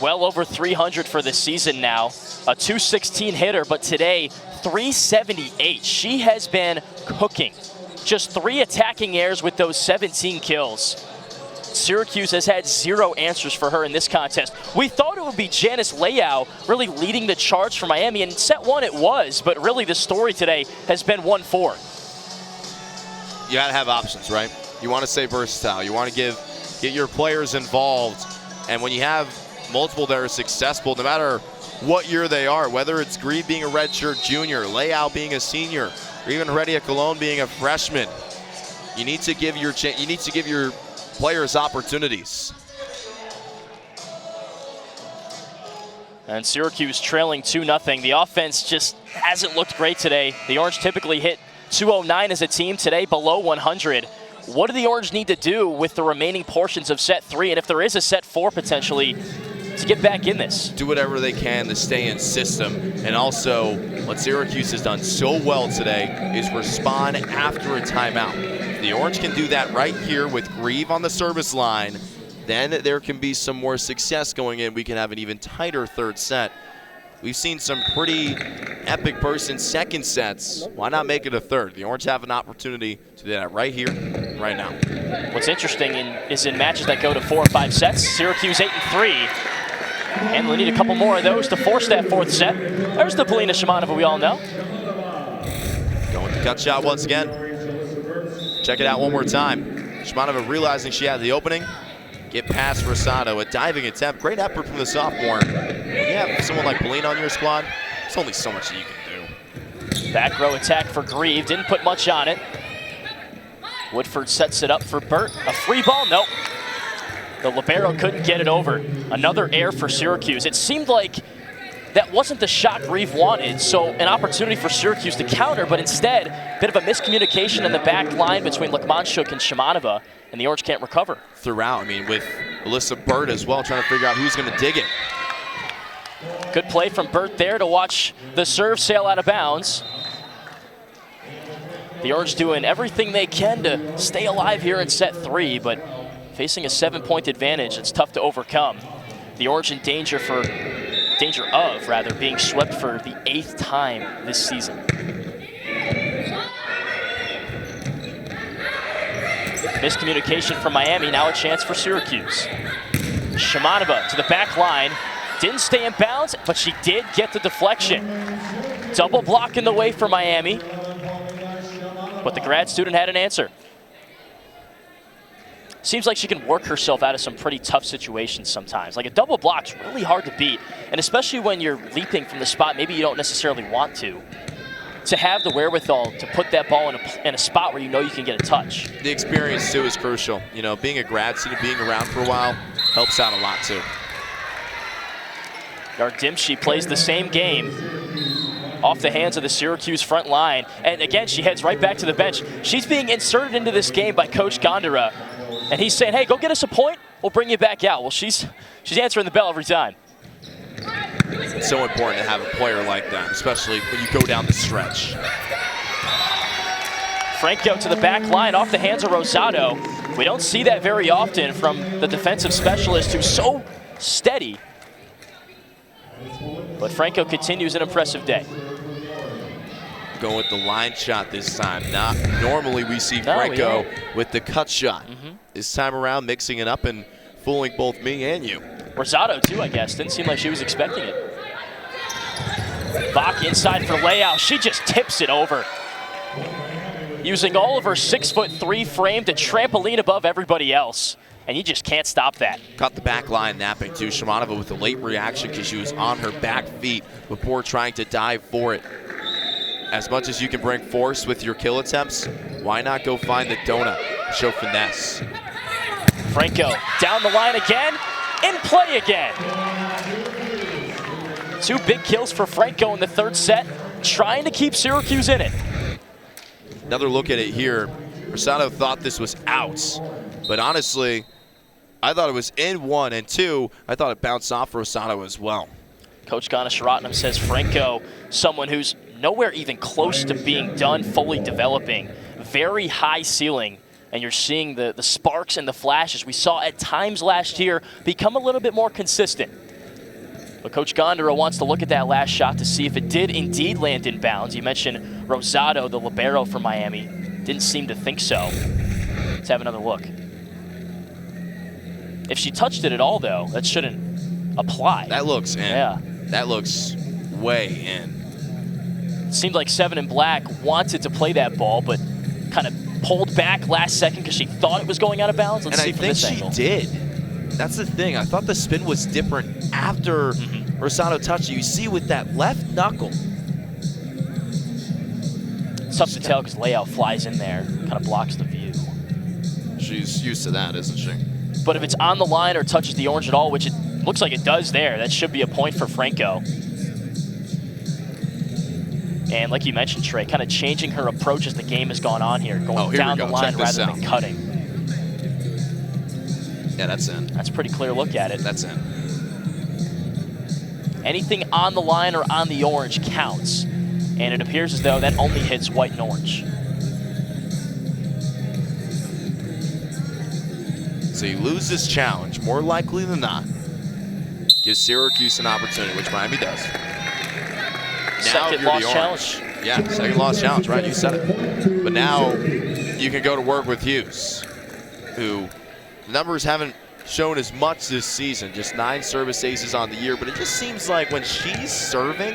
well over 300 for the season now. A .216 hitter, but today, 378. She has been cooking. Just 3 attacking errors with those 17 kills. Syracuse has had 0 answers for her in this contest. We thought it would be Janice Leao really leading the charge for Miami, and set 1 it was, but really the story today has been 1-4. You gotta have options, right? You want to stay versatile. You want to get your players involved, and when you have multiple that are successful, no matter what year they are, whether it's Grieve being a redshirt junior, Leao being a senior, or even Heredia Cologne being a freshman, you need to give your players opportunities. And Syracuse trailing 2-0. The offense just hasn't looked great today. The Orange typically hit 209 as a team, today below 100. What do the Orange need to do with the remaining portions of set 3, and if there is a set 4 potentially, to get back in this? Do whatever they can to stay in system, and also what Syracuse has done so well today is respond after a timeout. If the Orange can do that right here with Grieve on the service line, then there can be some more success going in. We can have an even tighter third set. We've seen some pretty epic bursts in second sets. Why not make it a third? The Orange have an opportunity to do that right here, right now. What's interesting is in matches that go to 4 or 5 sets, Syracuse 8-3. And we need a couple more of those to force that 4th set. There's the Polina Shimanova we all know. Going with the cut shot once again. Check it out one more time. Shimanova realizing she had the opening. Get past Rosado, a diving attempt. Great effort from the sophomore. When you have someone like Polina on your squad, there's only so much that you can do. Back row attack for Grieve, didn't put much on it. Woodford sets it up for Burt. A free ball, nope. The libero couldn't get it over. Another error for Syracuse. It seemed like that wasn't the shot Grieve wanted, so an opportunity for Syracuse to counter, but instead, a bit of a miscommunication in the back line between Lekmanchuk and Shimanova, and the Orange can't recover. Throughout, I mean, with Alyssa Burt as well, trying to figure out who's going to dig it. Good play from Burt there to watch the serve sail out of bounds. The Orange doing everything they can to stay alive here in set 3, but facing a 7-point advantage, it's tough to overcome. The Orange in danger of being swept for the 8th time this season. Miscommunication from Miami, now a chance for Syracuse. Shimanova to the back line, didn't stay in bounds, but she did get the deflection. Double block in the way for Miami, but the grad student had an answer. Seems like she can work herself out of some pretty tough situations sometimes. Like a double block's really hard to beat, and especially when you're leaping from the spot maybe you don't necessarily want to have the wherewithal to put that ball in a spot where you know you can get a touch. The experience too is crucial. You know, being a grad student, being around for a while helps out a lot too. Yardimshi plays the same game off the hands of the Syracuse front line. And again, she heads right back to the bench. She's being inserted into this game by Coach Gondara. And he's saying, hey, go get us a point, we'll bring you back out. Well, she's answering the bell every time. It's so important to have a player like that, especially when you go down the stretch. Franco to the back line off the hands of Rosado. We don't see that very often from the defensive specialist who's so steady. But Franco continues an impressive day. Going with the line shot this time. Not normally we see Franco with the cut shot. This time around, mixing it up and fooling both me and you. Rosado too, I guess. Didn't seem like she was expecting it. Bach inside for Leao. She just tips it over. Using all of her 6'3" frame to trampoline above everybody else. And you just can't stop that. Got the back line napping too. Shimanova with the late reaction because she was on her back feet before trying to dive for it. As much as you can bring force with your kill attempts, why not go find the donut? Show finesse. Franco down the line again, in play again. 2 big kills for Franco in the 3rd set, trying to keep Syracuse in it. Another look at it here. Rosado thought this was out, but honestly, I thought it was in 1, and 2, I thought it bounced off Rosado as well. Coach Gana-Sharatnam says Franco, someone who's nowhere even close to being done, fully developing. Very high ceiling, and you're seeing the sparks and the flashes we saw at times last year become a little bit more consistent. But Coach Gondera wants to look at that last shot to see if it did indeed land in bounds. You mentioned Rosado, the libero for Miami. Didn't seem to think so. Let's have another look. If she touched it at all, though, that shouldn't apply. That looks in. Yeah. That looks way in. It seemed like Seven in Black wanted to play that ball, but kind of pulled back last second because she thought it was going out of bounds. Let's see from this angle. And I think she did. That's the thing. I thought the spin was different after Rosado touched it. You see with that left knuckle. It's tough to tell because layout flies in there, kind of blocks the view. She's used to that, isn't she? But if it's on the line or touches the orange at all, which it looks like it does there, that should be a point for Franco. And like you mentioned, Trey, kind of changing her approach as the game has gone on here, going down the line rather than cutting. Yeah, that's in. That's a pretty clear look at it. That's in. Anything on the line or on the orange counts. And it appears as though that only hits white and orange. So you lose this challenge, more likely than not. Gives Syracuse an opportunity, which Miami does. Second lost challenge. Yeah, second lost challenge, right? You said it. But now you can go to work with Hughes, who numbers haven't shown as much this season, just 9 service aces on the year, but it just seems like when she's serving,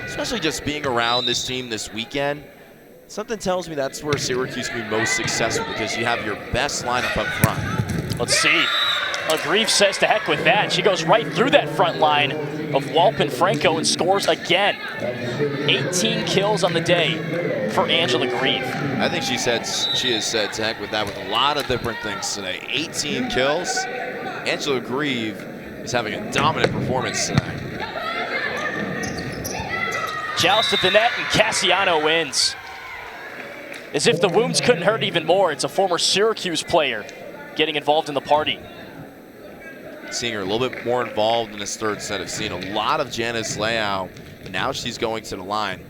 especially just being around this team this weekend, something tells me that's where Syracuse can be most successful because you have your best lineup up front. Let's see. Grieve says to heck with that. She goes right through that front line of Walp and Franco and scores again. 18 kills on the day for Angela Grieve. I think she has said to heck with that with a lot of different things today. 18 kills. Angela Grieve is having a dominant performance tonight. Joust at the net, and Cassiano wins. As if the wounds couldn't hurt even more, it's a former Syracuse player getting involved in the party. Seeing her a little bit more involved in this third set. I've seen a lot of Janice Leao, but now she's going to the line.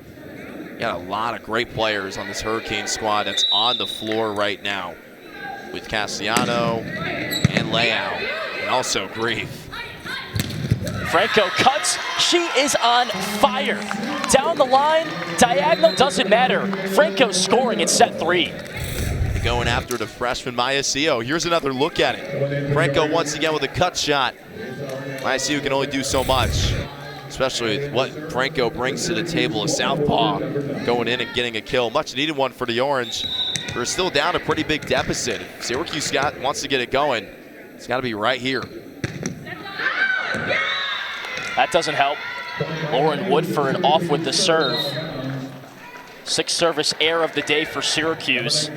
You got a lot of great players on this Hurricane squad that's on the floor right now with Cassiano and Leao, and also Grieve. Franco cuts. She is on fire. Down the line, diagonal, doesn't matter. Franco scoring in set 3. Going after the freshman Mayacio. Here's another look at it. Franco once again with a cut shot. Mayacio can only do so much, especially with what Franco brings to the table. A southpaw going in and getting a kill. Much needed one for the Orange. We're still down a pretty big deficit. If Syracuse wants to get it going, it's got to be right here. That doesn't help. Lauren Woodford off with the serve. 6th service error of the day for Syracuse.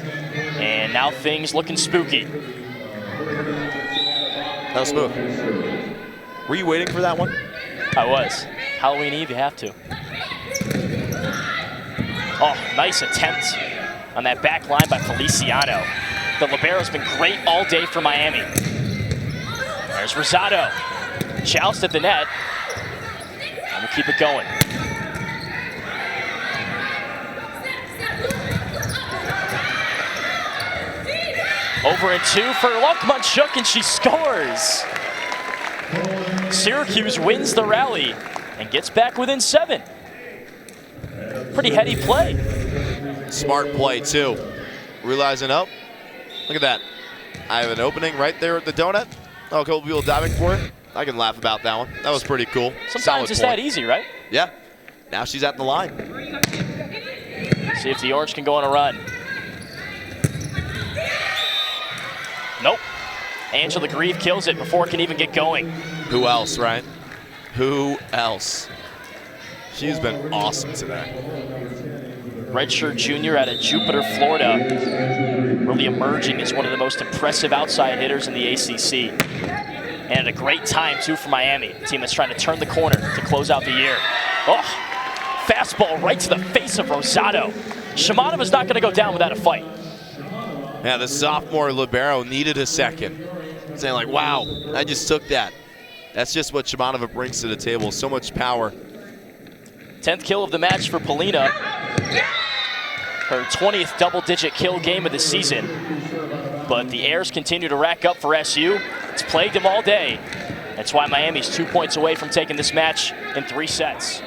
And now things looking spooky. That was smooth. Were you waiting for that one? I was. Halloween Eve, you have to. Oh, nice attempt on that back line by Feliciano. The libero's been great all day for Miami. There's Rosado. Joust at the net. And we'll keep it going. Over and 2 for Luckmanchuk, and she scores. Syracuse wins the rally and gets back within 7. Pretty heady play. Smart play, too. Realizing, oh, look at that. I have an opening right there at the donut. Oh, a couple people diving for it. I can laugh about that one. That was pretty cool. Sometimes it's that easy, right? Yeah. Now she's at the line. See if the Orange can go on a run. Nope. Angela Grieve kills it before it can even get going. Who else, right? Who else? She's been awesome today. Redshirt junior out of Jupiter, Florida. Really emerging as one of the most impressive outside hitters in the ACC. And at a great time, too, for Miami. A team that's trying to turn the corner to close out the year. Oh, fastball right to the face of Rosado. Shimanova's not going to go down without a fight. Yeah, the sophomore libero needed a second. Saying like, wow, I just took that. That's just what Shimanova brings to the table, so much power. 10th kill of the match for Polina. Her 20th double-digit kill game of the season. But the errors continue to rack up for SU. It's plagued them all day. That's why Miami's 2 points away from taking this match in 3 sets.